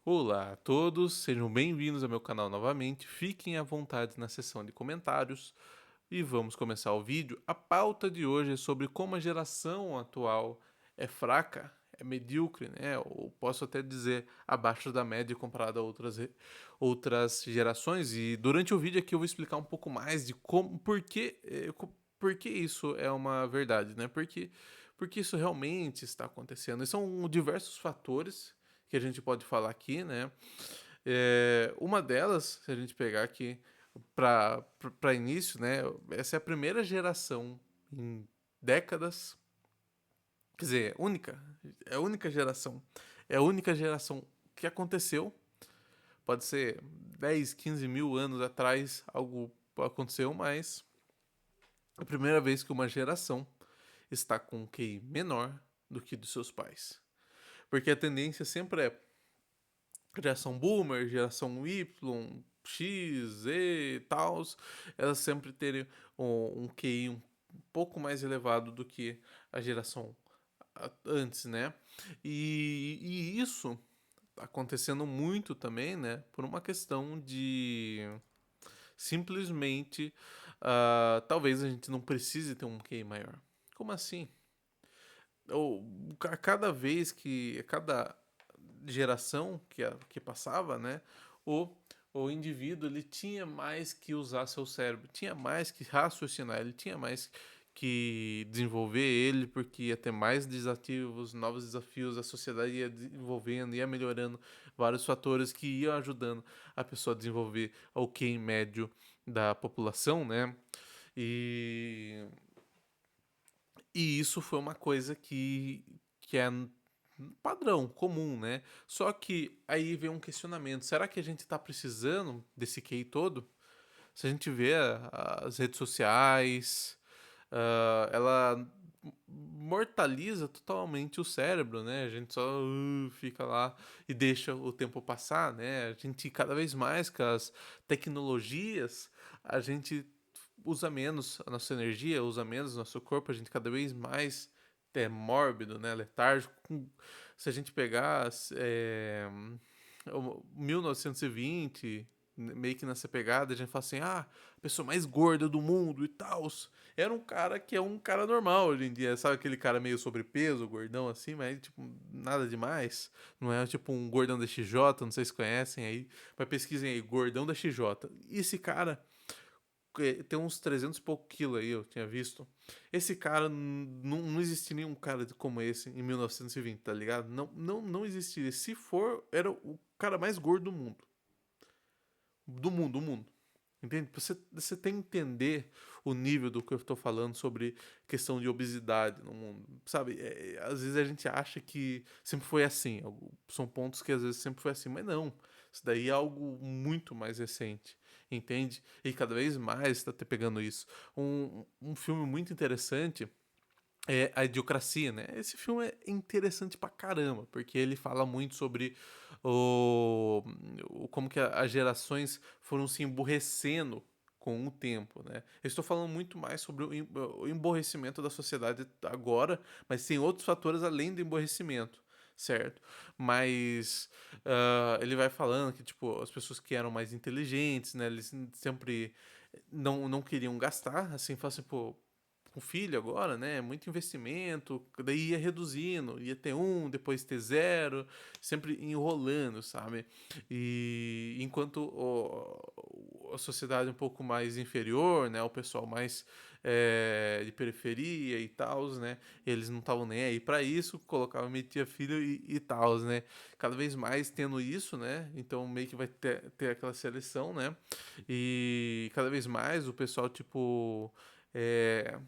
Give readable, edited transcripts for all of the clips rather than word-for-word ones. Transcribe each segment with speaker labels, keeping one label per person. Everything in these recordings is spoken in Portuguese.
Speaker 1: Olá a todos, sejam bem-vindos ao meu canal novamente. Fiquem à vontade na seção de comentários e vamos começar o vídeo. A pauta de hoje é sobre como a geração atual é fraca, é medíocre, né? Ou posso até dizer abaixo da média comparado a outras gerações. E durante o vídeo aqui eu vou explicar um pouco mais de como, por que isso é uma verdade, né? Porque isso realmente está acontecendo. E são diversos fatores que a gente pode falar aqui, né? Uma delas, se a gente pegar aqui para início, né? Essa é a primeira geração em décadas, quer dizer, única, é a única geração, é a única geração que aconteceu. Pode ser 10, 15 mil anos atrás algo aconteceu, mas é a primeira vez que uma geração está com um QI menor do que dos seus pais. Porque a tendência sempre é geração boomer, geração Y, X, Z e tal, elas sempre terem um QI um pouco mais elevado do que a geração antes, né? E isso tá acontecendo muito também, né? Por uma questão de simplesmente talvez a gente não precise ter um QI maior. Como assim? Ou a cada vez que, a cada geração que passava, né, o, o indivíduo ele tinha mais que usar seu cérebro, tinha mais que raciocinar, ele tinha mais que desenvolver ele, porque ia ter mais desafios, novos desafios, a sociedade ia desenvolvendo, ia melhorando vários fatores que iam ajudando a pessoa a desenvolver o QI médio da população, né? E e isso foi uma coisa que é padrão, comum, né? Só que aí vem um questionamento: será que a gente está precisando desse QI todo? Se a gente vê as redes sociais, ela mortaliza totalmente o cérebro, né? A gente só fica lá e deixa o tempo passar, né? A gente cada vez mais com as tecnologias, a gente usa menos a nossa energia, usa menos o nosso corpo, a gente cada vez mais é mórbido, né? Letárgico. Se a gente pegar 1920, meio que nessa pegada, a gente fala assim, a pessoa mais gorda do mundo e tal. Era um cara que é um cara normal hoje em dia, sabe aquele cara meio sobrepeso, gordão assim, mas tipo, nada demais. Não é tipo um gordão da XJ, não sei se conhecem aí, mas pesquisem aí, gordão da XJ. E esse cara tem uns 300 e pouco quilos aí, eu tinha visto. Esse cara, não existia nenhum cara como esse em 1920, tá ligado? Não existiria. Se for, era o cara mais gordo do mundo. Do mundo. Entende? Você tem que entender o nível do que eu estou falando sobre questão de obesidade no mundo. Sabe? Às vezes a gente acha que sempre foi assim. São pontos que às vezes sempre foi assim, mas não. Isso daí é algo muito mais recente. Entende? E cada vez mais está pegando isso. Um filme muito interessante é a Idiocracia, né? Esse filme é interessante pra caramba, porque ele fala muito sobre como que as gerações foram se emburrecendo com o tempo, né? Eu estou falando muito mais sobre o emborrecimento da sociedade agora, mas tem outros fatores além do emborrecimento, certo? Mas ele vai falando que, tipo, as pessoas que eram mais inteligentes, né? Eles sempre não queriam gastar, assim, falam assim, pô, com filho agora, né? Muito investimento, daí ia reduzindo, ia ter um, depois ter zero, sempre enrolando, sabe? E enquanto a sociedade um pouco mais inferior, né? O pessoal mais de periferia e tal, né? Eles não estavam nem aí para isso, colocava, metia filho e tal, né? Cada vez mais tendo isso, né? Então meio que vai ter aquela seleção, né? E cada vez mais o pessoal, tipo. É,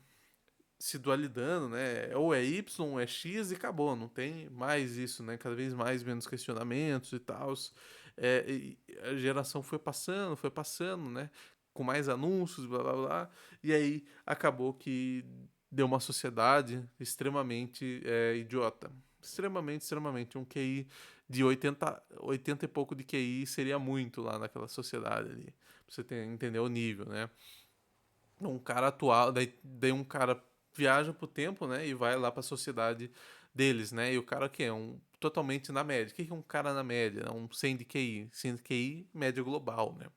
Speaker 1: se dualidando, né? Ou é Y, ou é X e acabou, não tem mais isso, né? Cada vez mais menos questionamentos e tal. E a geração foi passando, né? Com mais anúncios, blá blá blá. E aí acabou que deu uma sociedade extremamente idiota. Extremamente. Um QI de 80 e pouco de QI seria muito lá naquela sociedade ali. Pra você entender o nível, né? Um cara atual, daí um cara viaja pro tempo, né, e vai lá pra sociedade deles, né, e o cara que é um totalmente na média. O que é um cara na média? É um 100 de QI. 100 de QI, média global, né?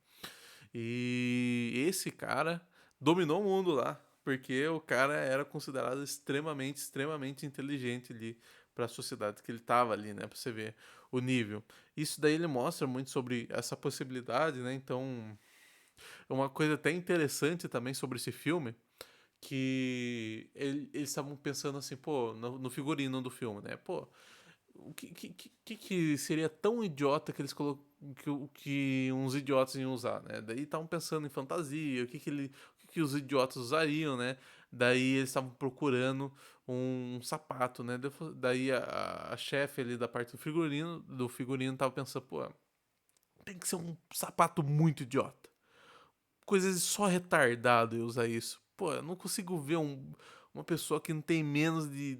Speaker 1: E esse cara dominou o mundo lá, porque o cara era considerado extremamente inteligente ali para a sociedade que ele tava ali, né? Para você ver o nível. Isso daí ele mostra muito sobre essa possibilidade, né? Então, é uma coisa até interessante também sobre esse filme, que eles estavam pensando assim, pô, no figurino do filme, né? Pô, o que seria tão idiota que eles que uns idiotas iam usar, né? Daí estavam pensando em fantasia, o que os idiotas usariam, né? Daí eles estavam procurando um sapato, né? Daí a chefe ali da parte do figurino tava pensando, pô, tem que ser um sapato muito idiota. Coisas só retardado eu usar isso. Pô, eu não consigo ver uma pessoa que não tem menos de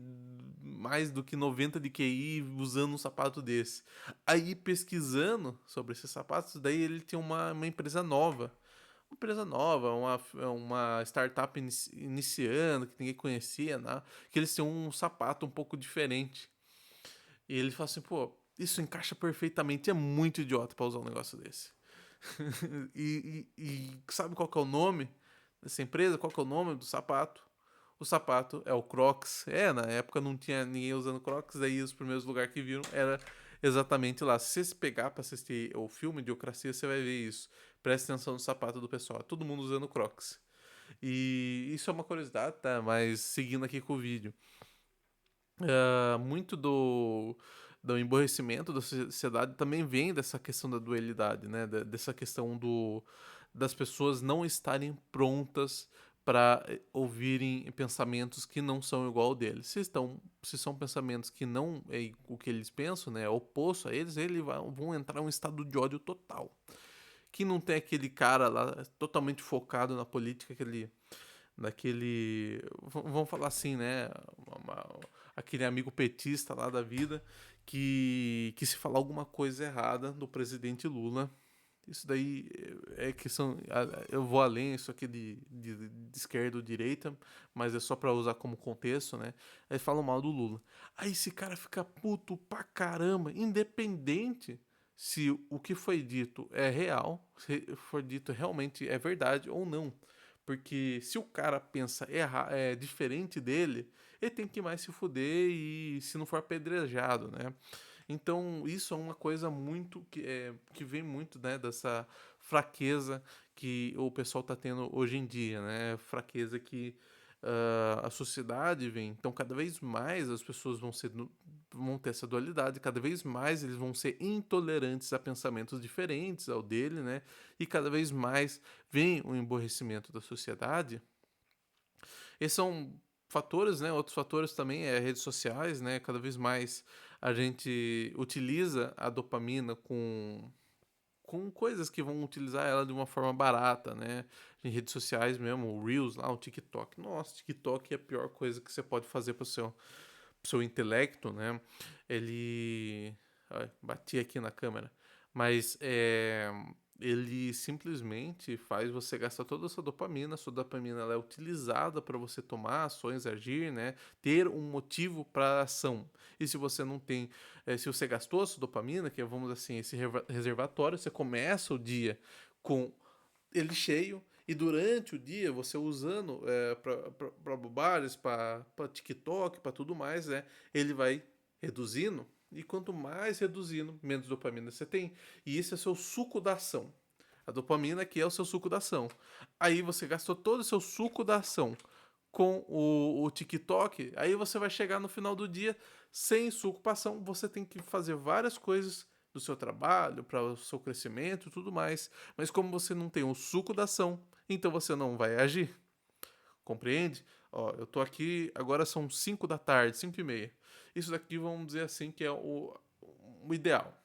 Speaker 1: mais do que 90 de QI usando um sapato desse. Aí pesquisando sobre esses sapatos, daí ele tem uma empresa nova. Uma empresa nova, uma startup iniciando, que ninguém conhecia, né? Que eles têm um sapato um pouco diferente. E ele fala assim, pô, isso encaixa perfeitamente, é muito idiota pra usar um negócio desse. E sabe qual que é o nome dessa empresa? Qual que é o nome do sapato? O sapato é o Crocs. É, na época não tinha ninguém usando Crocs, daí os primeiros lugares que viram era exatamente lá. Se você pegar pra assistir o filme Idiocracia, você vai ver isso. Presta atenção no sapato do pessoal. Todo mundo usando Crocs. E isso é uma curiosidade, tá? Mas seguindo aqui com o vídeo. Muito do emborrecimento da sociedade também vem dessa questão da dualidade, né? Dessa questão das pessoas não estarem prontas para ouvirem pensamentos que não são igual ao deles. Se são pensamentos que não é o que eles pensam, né? É oposto a eles vão entrar em um estado de ódio total. Que não tem aquele cara lá totalmente focado na política, vamos falar assim, né? Aquele amigo petista lá da vida que se falar alguma coisa errada do presidente Lula, isso daí é questão. Eu vou além, isso aqui de esquerda ou direita, mas é só pra usar como contexto, né? Aí falam mal do Lula. Aí esse cara fica puto pra caramba, independente se o que foi dito é real, se for dito realmente é verdade ou não. Porque se o cara pensa diferente dele, ele tem que mais se fuder e se não for apedrejado, né? Então, isso é uma coisa muito que vem muito, né, dessa fraqueza que o pessoal tá tendo hoje em dia, né? Fraqueza que a sociedade vem. Então, cada vez mais as pessoas vão ter essa dualidade, cada vez mais eles vão ser intolerantes a pensamentos diferentes ao dele, né? E cada vez mais vem o emborrecimento da sociedade. Esses são fatores, né? Outros fatores também é redes sociais, né? Cada vez mais a gente utiliza a dopamina com coisas que vão utilizar ela de uma forma barata, né? Em redes sociais mesmo, o Reels lá, o TikTok. Nossa, TikTok é a pior coisa que você pode fazer pro seu intelecto, né? Ele. Ai, bati aqui na câmera. Mas ele simplesmente faz você gastar toda a sua dopamina. A sua dopamina ela é utilizada para você tomar ações, agir, né? Ter um motivo para ação. E se você não tem, se você gastou a sua dopamina, que é, vamos dizer assim, esse reservatório, você começa o dia com ele cheio e durante o dia você usando para bobagens, para TikTok, para tudo mais, né? Ele vai reduzindo e quanto mais reduzindo, menos dopamina você tem. E esse é o seu suco da ação. A dopamina aqui é o seu suco da ação. Aí você gastou todo o seu suco da ação com o TikTok, aí você vai chegar no final do dia sem suco para ação. Você tem que fazer várias coisas do seu trabalho, para o seu crescimento e tudo mais. Mas como você não tem o suco da ação, então você não vai agir. Compreende? Ó, eu tô aqui, agora são 5 da tarde, 5 e meia. Isso daqui vamos dizer assim que é o ideal.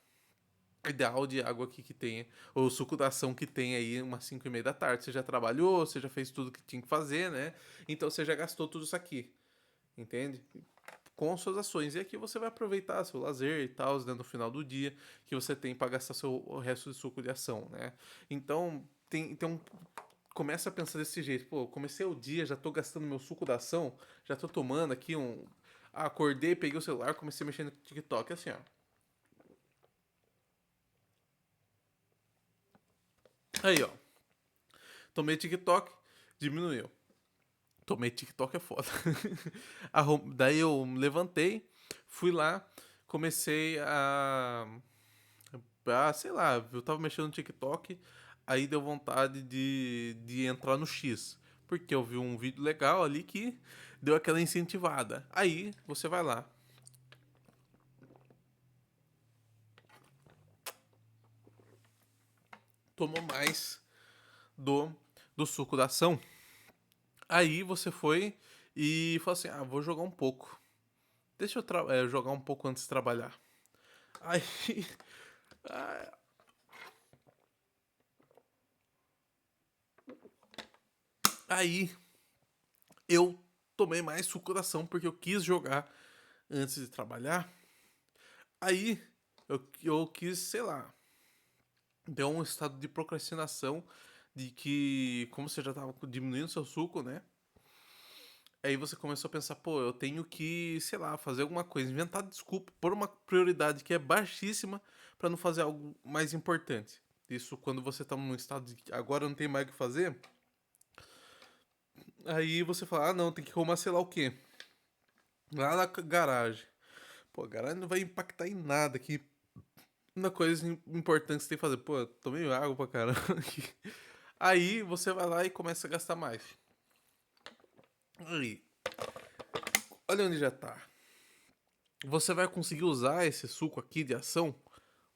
Speaker 1: O ideal de água aqui que tenha, ou suco da ação que tem aí umas 5 e meia da tarde. Você já trabalhou, você já fez tudo que tinha que fazer, né? Então você já gastou tudo isso aqui, entende? Com suas ações. E aqui você vai aproveitar seu lazer e tal, né, no final do dia, que você tem para gastar o resto de suco de ação, né? Então, começa a pensar desse jeito. Pô, comecei o dia, já tô gastando meu suco da ação, já tô tomando aqui Acordei, peguei o celular, comecei a mexer no TikTok, assim, ó. Aí, ó. Tomei TikTok, diminuiu. Tomei TikTok é foda. Daí eu levantei, fui lá, comecei sei lá, eu tava mexendo no TikTok, aí deu vontade de entrar no X. Porque eu vi um vídeo legal ali que deu aquela incentivada. Aí você vai lá. Tomou mais do, do suco da ação. Aí você foi e falou assim: vou jogar um pouco. Deixa eu jogar um pouco antes de trabalhar. Aí. Aí eu tomei mais suco da ação porque eu quis jogar antes de trabalhar. Aí eu quis, sei lá, deu um estado de procrastinação de que, como você já tava diminuindo seu suco, né? Aí você começou a pensar, pô, eu tenho que, sei lá, fazer alguma coisa, inventar desculpa, pôr uma prioridade que é baixíssima pra não fazer algo mais importante. Isso quando você tá num estado de que agora não tem mais o que fazer, aí você fala, não, tem que arrumar sei lá o quê. Lá na garagem. Pô, a garagem não vai impactar em nada aqui. Uma coisa importante que você tem que fazer, pô, eu tomei água pra caramba aqui. Aí você vai lá e começa a gastar mais. Aí, olha onde já tá. Você vai conseguir usar esse suco aqui de ação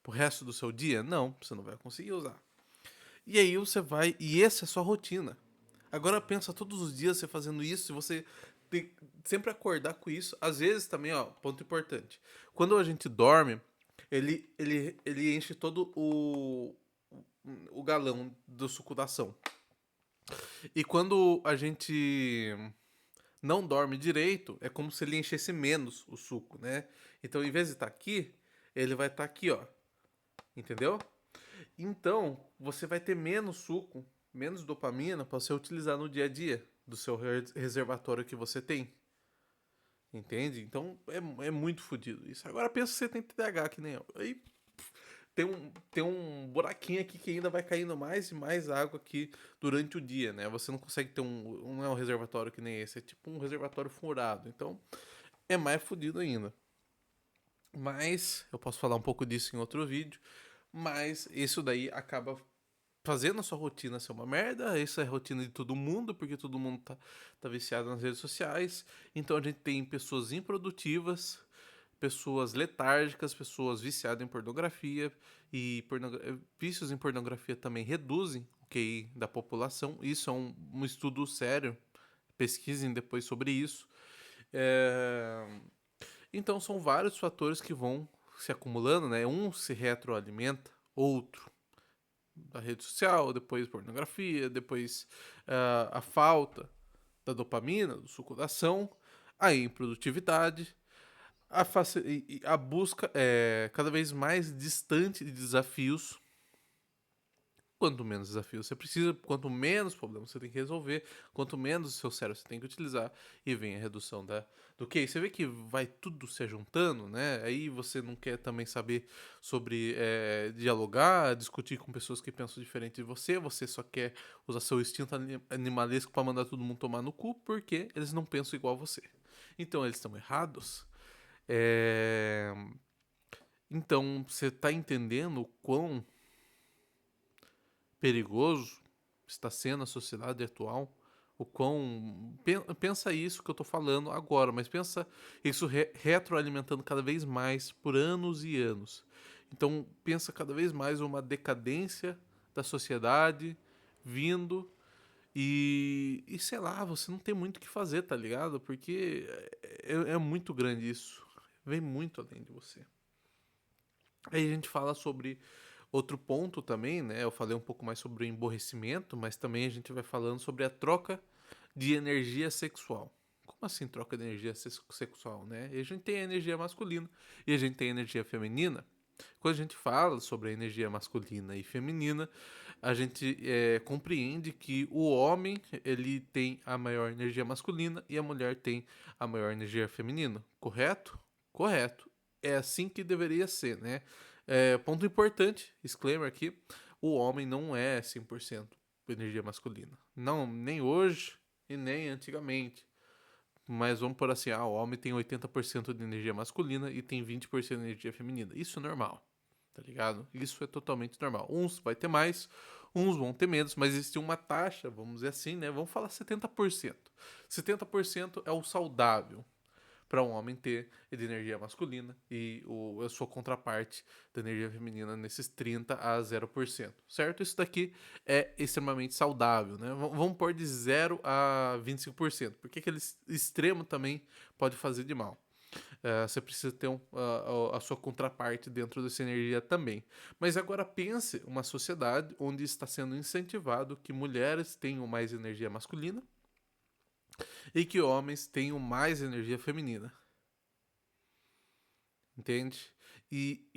Speaker 1: pro resto do seu dia? Não, você não vai conseguir usar. E aí você vai, e essa é a sua rotina. Agora pensa todos os dias você fazendo isso, e você tem, sempre acordar com isso. Às vezes também, ó, ponto importante. Quando a gente dorme, ele enche todo o galão do suco da ação. E quando a gente não dorme direito, é como se ele enchesse menos o suco, né? Então, em vez de estar aqui, ele vai estar aqui, ó. Entendeu? Então, você vai ter menos suco, menos dopamina para você utilizar no dia a dia do seu reservatório que você tem. Entende? Então, é muito fodido isso. Agora pensa que você tem TDAH que nem eu. Aí tem um buraquinho aqui que ainda vai caindo mais e mais água aqui durante o dia, né? Você não consegue ter não é um reservatório que nem esse, é tipo um reservatório furado. Então, é mais fodido ainda. Mas, eu posso falar um pouco disso em outro vídeo, mas isso daí acaba fazendo a sua rotina ser uma merda. Isso é a rotina de todo mundo, porque todo mundo tá viciado nas redes sociais. Então a gente tem pessoas improdutivas, pessoas letárgicas, pessoas viciadas em pornografia. E vícios em pornografia também reduzem o QI da população. Isso é um estudo sério. Pesquisem depois sobre isso. É... Então são vários fatores que vão se acumulando, né? Um se retroalimenta, outro da rede social, depois pornografia, depois a falta da dopamina, do suco da ação, a improdutividade, a busca cada vez mais distante de desafios. Quanto menos desafios você precisa, quanto menos problemas você tem que resolver, quanto menos o seu cérebro você tem que utilizar, e vem a redução do QI. Você vê que vai tudo se juntando, né? Aí você não quer também saber sobre dialogar, discutir com pessoas que pensam diferente de você só quer usar seu instinto animalesco para mandar todo mundo tomar no cu, porque eles não pensam igual a você. Então eles estão errados. É... Então você está entendendo o quão perigoso está sendo a sociedade atual, o quão. Pensa isso que eu tô falando agora, mas pensa isso retroalimentando cada vez mais por anos e anos. Então, pensa cada vez mais uma decadência da sociedade vindo e sei lá, você não tem muito o que fazer, tá ligado? Porque é muito grande isso. Vem muito além de você. Aí a gente fala sobre outro ponto também, né? Eu falei um pouco mais sobre o emborrecimento, mas também a gente vai falando sobre a troca de energia sexual. Como assim troca de energia sexual, né? E a gente tem a energia masculina e a gente tem a energia feminina. Quando a gente fala sobre a energia masculina e feminina, a gente compreende que o homem ele tem a maior energia masculina e a mulher tem a maior energia feminina, correto? Correto. É assim que deveria ser, né? Ponto importante, disclaimer aqui, o homem não é 100% energia masculina. Não, nem hoje e nem antigamente. Mas vamos por assim, o homem tem 80% de energia masculina e tem 20% de energia feminina. Isso é normal, tá ligado? Isso é totalmente normal. Uns vai ter mais, uns vão ter menos, mas existe uma taxa, vamos dizer assim, né? Vamos falar 70%. 70% é o saudável para um homem ter de energia masculina e a sua contraparte da energia feminina nesses 30 a 0%, certo? Isso daqui é extremamente saudável, né? Vamos pôr de 0 a 25%, porque aquele extremo também pode fazer de mal. Você precisa ter a sua contraparte dentro dessa energia também. Mas agora pense uma sociedade onde está sendo incentivado que mulheres tenham mais energia masculina e que homens tenham mais energia feminina. Entende? E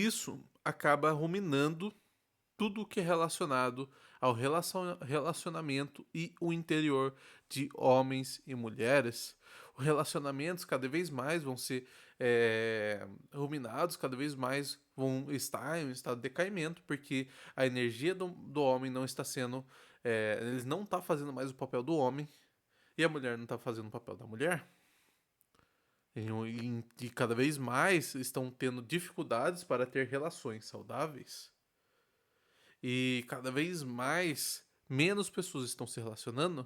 Speaker 1: isso acaba ruminando tudo o que é relacionado ao relacionamento e o interior de homens e mulheres. Os relacionamentos cada vez mais vão ser ruminados, cada vez mais vão estar em um estado de decaimento, porque a energia do homem não está sendo. Ele não está fazendo mais o papel do homem e a mulher não está fazendo o papel da mulher. E cada vez mais estão tendo dificuldades para ter relações saudáveis. E cada vez mais, menos pessoas estão se relacionando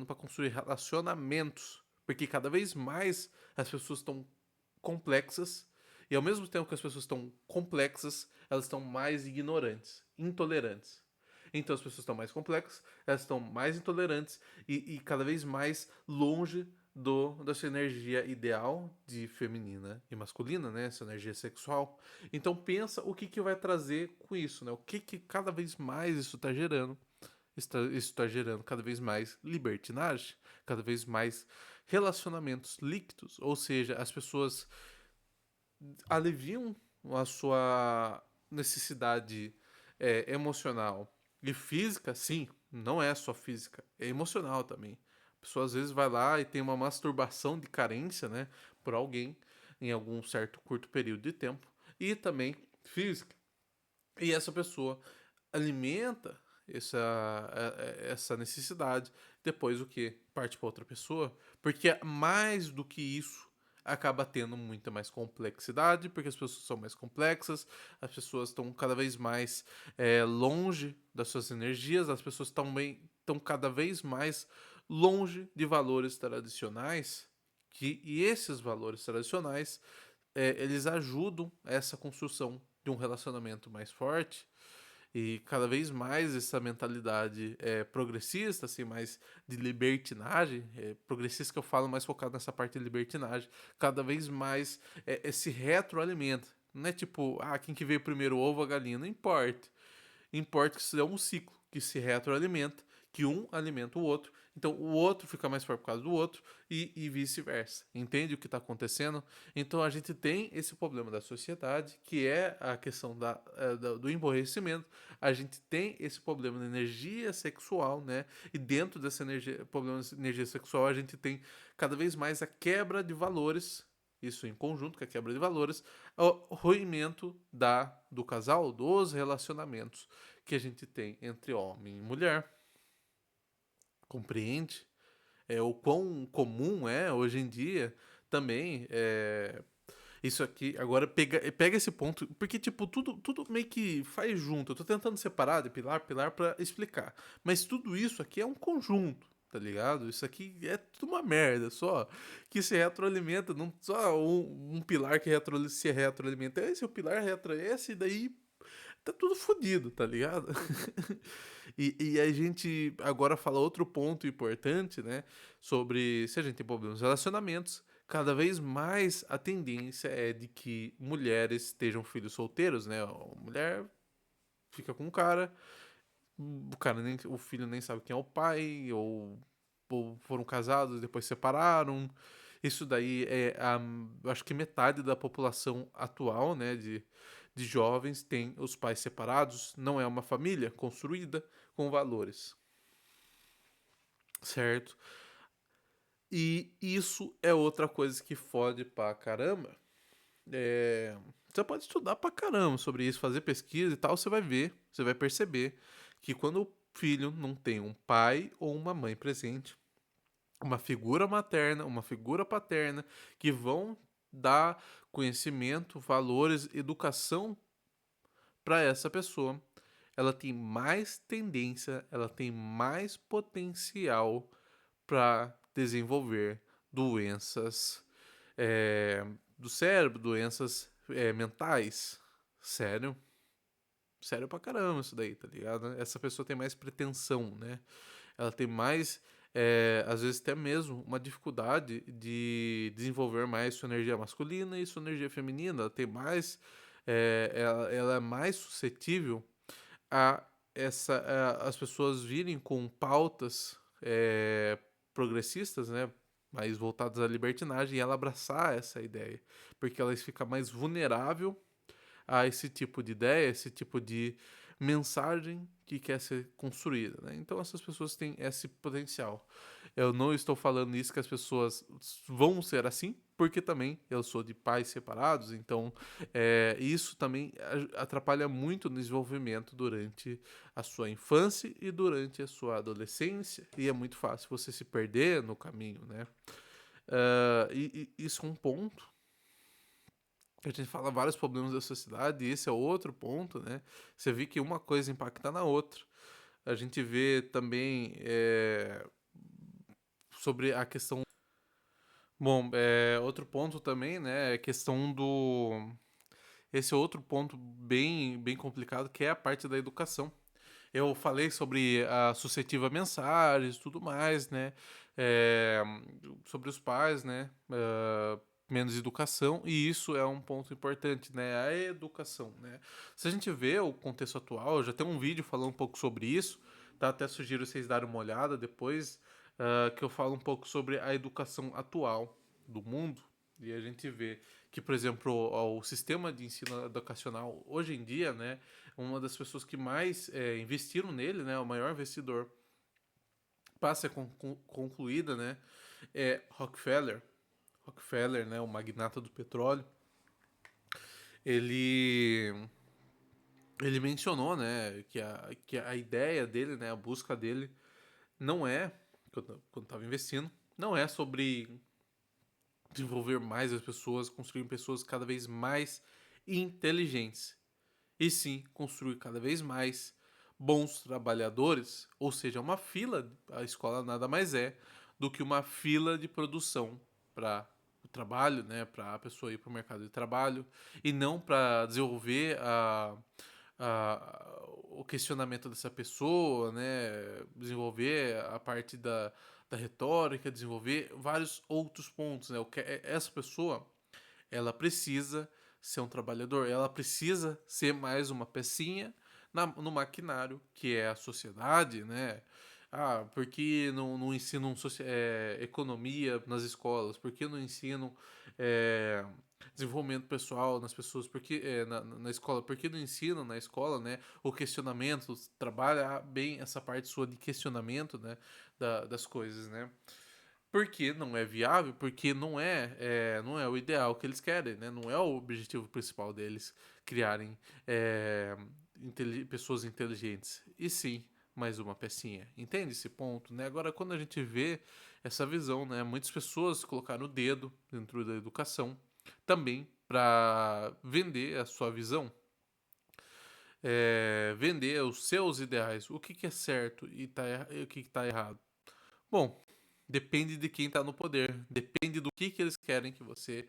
Speaker 1: para construir relacionamentos. Porque cada vez mais as pessoas estão complexas. E ao mesmo tempo que as pessoas estão complexas, elas estão mais ignorantes, intolerantes. Então as pessoas estão mais complexas, elas estão mais intolerantes e cada vez mais longe da sua energia ideal de feminina e masculina, né? Essa energia sexual. Então pensa o que vai trazer com isso, né? O que cada vez mais isso está gerando. Isso está gerando cada vez mais libertinagem, cada vez mais relacionamentos líquidos, ou seja, as pessoas aliviam a sua necessidade emocional e física, sim, não é só física, é emocional também. A pessoa às vezes vai lá e tem uma masturbação de carência, né, por alguém em algum certo curto período de tempo e também física. E essa pessoa alimenta essa necessidade. Depois o que? Parte para outra pessoa. Porque mais do que isso acaba tendo muita mais complexidade, porque as pessoas são mais complexas, as pessoas estão cada vez mais longe das suas energias, as pessoas também estão cada vez mais longe de valores tradicionais, e esses valores tradicionais eles ajudam essa construção de um relacionamento mais forte e cada vez mais essa mentalidade progressista, assim, mais de libertinagem, progressista que eu falo mais focado nessa parte de libertinagem, cada vez mais se retroalimenta. Não é tipo, quem que veio primeiro, o ovo ou a galinha? Não importa. Importa que isso é um ciclo que se retroalimenta, que um alimenta o outro, então o outro fica mais forte por causa do outro e vice-versa. Entende o que está acontecendo? Então a gente tem esse problema da sociedade, que é a questão do emborrecimento. A gente tem esse problema da energia sexual, né? E dentro dessa problema de energia sexual, a gente tem cada vez mais a quebra de valores. Isso em conjunto com a quebra de valores, o rompimento do casal, dos relacionamentos que a gente tem entre homem e mulher. Compreende? O quão comum é hoje em dia também isso aqui. Agora pega esse ponto, porque tipo, tudo meio que faz junto. Eu tô tentando separar de pilar pra explicar. Mas tudo isso aqui é um conjunto. Tá ligado? Isso aqui é tudo uma merda, só que se retroalimenta, não só um pilar que se retroalimenta. Esse é o pilar esse daí tá tudo fodido, tá ligado? E a gente agora fala outro ponto importante, né? Sobre se a gente tem problemas nos relacionamentos, cada vez mais a tendência é de que mulheres estejam filhos solteiros, né? A mulher fica com o filho nem sabe quem é o pai, ou foram casados, depois separaram. Isso daí acho que metade da população atual, né, de jovens tem os pais separados, não é uma família construída com valores, certo? E isso é outra coisa que fode pra caramba. Você pode estudar pra caramba sobre isso, fazer pesquisa e tal, você vai ver, você vai perceber que quando o filho não tem um pai ou uma mãe presente, uma figura materna, uma figura paterna, que vão dar conhecimento, valores, educação para essa pessoa, ela tem mais tendência, ela tem mais potencial para desenvolver doenças do cérebro, doenças mentais. Sério. Sério pra caramba isso daí, tá ligado? Essa pessoa tem mais pretensão, né? Ela tem mais, às vezes até mesmo, uma dificuldade de desenvolver mais sua energia masculina e sua energia feminina. Ela tem mais, ela é mais suscetível a as pessoas virem com pautas progressistas, né? Mais voltadas à libertinagem e ela abraçar essa ideia, porque ela fica mais vulnerável a esse tipo de ideia, esse tipo de mensagem que quer ser construída, né? Então essas pessoas têm esse potencial. Eu não estou falando isso que as pessoas vão ser assim, porque também eu sou de pais separados, então isso também atrapalha muito no desenvolvimento durante a sua infância e durante a sua adolescência, e é muito fácil você se perder no caminho, né? Isso é um ponto. A gente fala vários problemas da sociedade, e esse é outro ponto, né? Você vê que uma coisa impacta na outra. A gente vê também sobre a questão. Bom, outro ponto também, né? É a questão do. Esse é outro ponto bem complicado, que é a parte da educação. Eu falei sobre a suscetível a mensagens e tudo mais, né? É, sobre os pais, né? Menos educação, e isso é um ponto importante, né? A educação, né? Se a gente vê o contexto atual, já tem um vídeo falando um pouco sobre isso, tá? Até sugiro vocês darem uma olhada depois, que eu falo um pouco sobre a educação atual do mundo, e a gente vê que, por exemplo, o sistema de ensino educacional hoje em dia, né? Uma das pessoas que mais investiram nele, né? O maior investidor para ser concluída, né? É Rockefeller. Rockefeller, né? O magnata do petróleo. Ele ele mencionou, né? Que a ideia dele, né? A busca dele não é quando estava investindo, não é sobre desenvolver mais as pessoas, construir pessoas cada vez mais inteligentes, e sim construir cada vez mais bons trabalhadores, ou seja, uma fila, a escola nada mais é do que uma fila de produção para o trabalho, né, para a pessoa ir para o mercado de trabalho, e não para desenvolver o questionamento dessa pessoa, né, desenvolver a parte da retórica, desenvolver vários outros pontos, né, essa pessoa ela precisa ser um trabalhador, ela precisa ser mais uma pecinha no maquinário que é a sociedade, né? Ah, por que não ensinam economia nas escolas? Por que não ensinam é, desenvolvimento pessoal nas pessoas? Por que, na escola? Por que não ensinam na escola, né? O questionamento, trabalha bem essa parte sua de questionamento, né? Das coisas, né? Porque não é viável, porque não é o ideal que eles querem, né? Não é o objetivo principal deles criarem é, pessoas inteligentes. E sim, mais uma pecinha. Entende esse ponto, né? Agora, quando a gente vê essa visão, né? Muitas pessoas colocaram o dedo dentro da educação também para vender a sua visão, vender os seus ideais, o que, que é certo e o que está errado. Bom, depende de quem está no poder, depende do que eles querem que você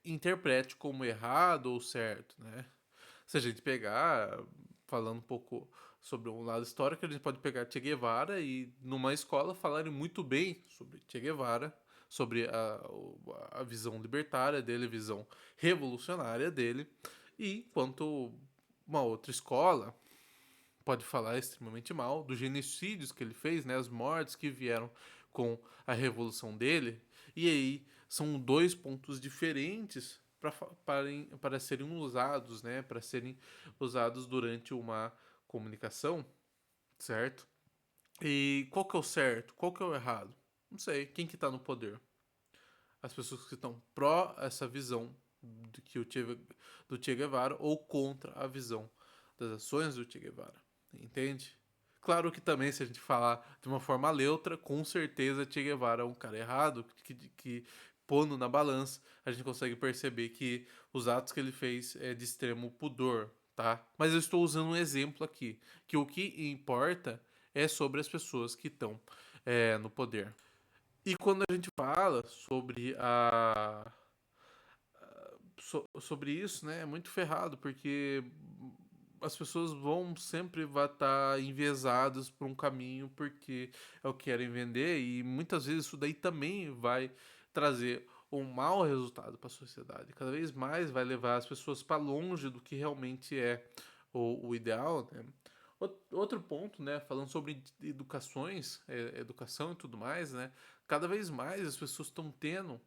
Speaker 1: interprete como errado ou certo, né? Se a gente pegar, falando um pouco sobre um lado histórico, a gente pode pegar Che Guevara e numa escola falarem muito bem sobre Che Guevara, sobre a visão libertária dele, a visão revolucionária dele, e enquanto uma outra escola pode falar extremamente mal dos genocídios que ele fez, né, as mortes que vieram com a revolução dele, E aí são dois pontos diferentes para serem usados, né? Para serem usados durante uma comunicação, certo? E qual que é o certo? Qual que é o errado? Não sei. Quem que tá no poder? As pessoas que estão pró essa visão do Che Guevara ou contra a visão das ações do Che Guevara. Entende? Claro que também, se a gente falar de uma forma neutra, com certeza Che Guevara é um cara errado, que pondo na balança, a gente consegue perceber que os atos que ele fez é de extremo pudor, tá? Mas eu estou usando um exemplo aqui, que o que importa é sobre as pessoas que estão no poder. E quando a gente fala sobre sobre isso, né, é muito ferrado, porque as pessoas vão sempre vai estar enviesadas por um caminho porque é o que querem vender e muitas vezes isso daí também vai trazer um mau resultado para a sociedade. Cada vez mais vai levar as pessoas para longe do que realmente é o ideal, né? Outro ponto, né, falando sobre educação e tudo mais, né, cada vez mais as pessoas estão tendo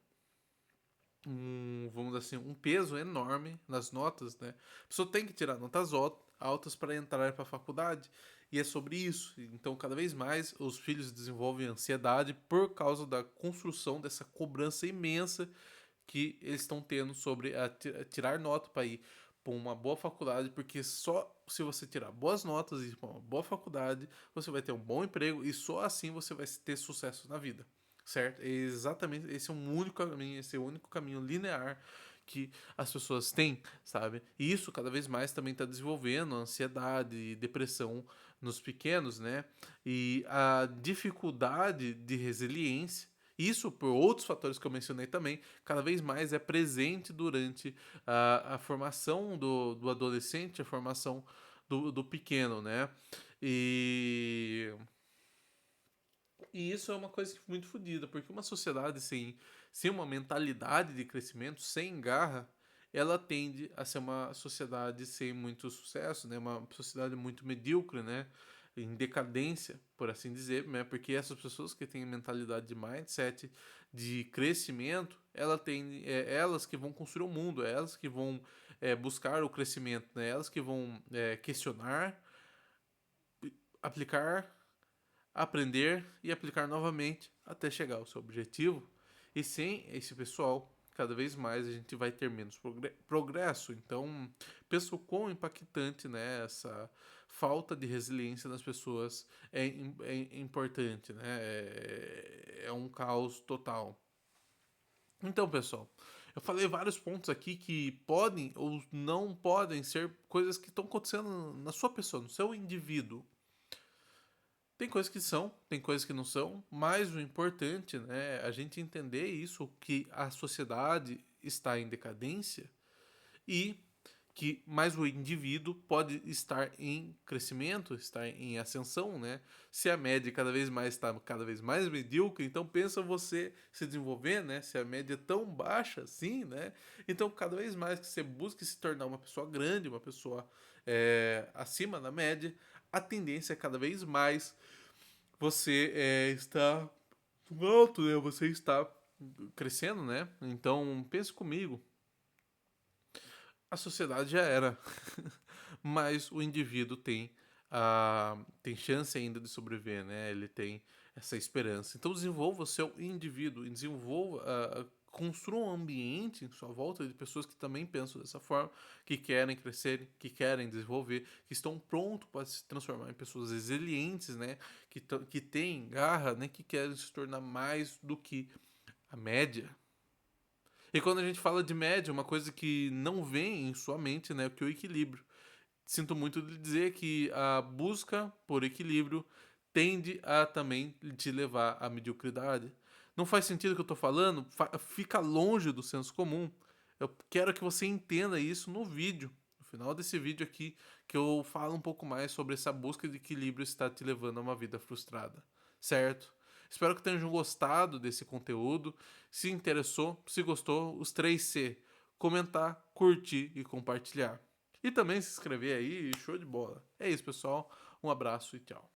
Speaker 1: vamos dizer assim, um peso enorme nas notas, né? A pessoa tem que tirar notas altas para entrar para a faculdade. E é sobre isso. Então, cada vez mais, os filhos desenvolvem ansiedade por causa da construção dessa cobrança imensa que eles estão tendo sobre a tirar nota para ir para uma boa faculdade, porque só se você tirar boas notas e ir para uma boa faculdade, você vai ter um bom emprego e só assim você vai ter sucesso na vida, certo? É exatamente esse é um único caminho, esse é o único caminho linear que as pessoas têm, sabe? E isso cada vez mais também está desenvolvendo ansiedade e depressão nos pequenos, né? E a dificuldade de resiliência, isso por outros fatores que eu mencionei também, cada vez mais é presente durante a formação do adolescente, a formação do pequeno, né? E e isso é uma coisa muito fodida, porque uma sociedade sem uma mentalidade de crescimento, sem garra, ela tende a ser uma sociedade sem muito sucesso, né? Uma sociedade muito medíocre, né? Em decadência, por assim dizer, né? Porque essas pessoas que têm mentalidade de mindset de crescimento, elas que vão construir o mundo, é elas que vão buscar o crescimento, né? Elas que vão questionar, aplicar, aprender e aplicar novamente até chegar ao seu objetivo. E sem esse pessoal, cada vez mais a gente vai ter menos progresso. Então, penso quão impactante, né, essa falta de resiliência das pessoas é importante, né? É um caos total. Então, pessoal, eu falei vários pontos aqui que podem ou não podem ser coisas que estão acontecendo na sua pessoa, no seu indivíduo. Tem coisas que são, tem coisas que não são, mas o importante, né, é a gente entender isso, que a sociedade está em decadência e que mais o indivíduo pode estar em crescimento, estar em ascensão, né? Se a média cada vez mais está cada vez mais medíocre, então pensa você se desenvolver, né? Se a média é tão baixa assim, né? Então cada vez mais que você busca se tornar uma pessoa grande, uma pessoa acima da média, a tendência é cada vez mais você está alto, né? Você está crescendo, né? Então pense comigo, a sociedade já era, mas o indivíduo tem chance ainda de sobreviver, né? Ele tem essa esperança. Então desenvolva o seu indivíduo, desenvolva, construa um ambiente em sua volta de pessoas que também pensam dessa forma, que querem crescer, que querem desenvolver, que estão prontos para se transformar em pessoas resilientes, né? Que têm garra, né? Que querem se tornar mais do que a média. E quando a gente fala de média, uma coisa que não vem em sua mente, né, é que é o equilíbrio. Sinto muito de dizer que a busca por equilíbrio tende a também te levar à mediocridade. Não faz sentido o que eu estou falando? Fica longe do senso comum. Eu quero que você entenda isso no vídeo, no final desse vídeo aqui, que eu falo um pouco mais sobre essa busca de equilíbrio está te levando a uma vida frustrada, certo? Espero que tenham gostado desse conteúdo. Se interessou, se gostou, os 3C: comentar, curtir e compartilhar. E também se inscrever aí, show de bola. É isso, pessoal. Um abraço e tchau.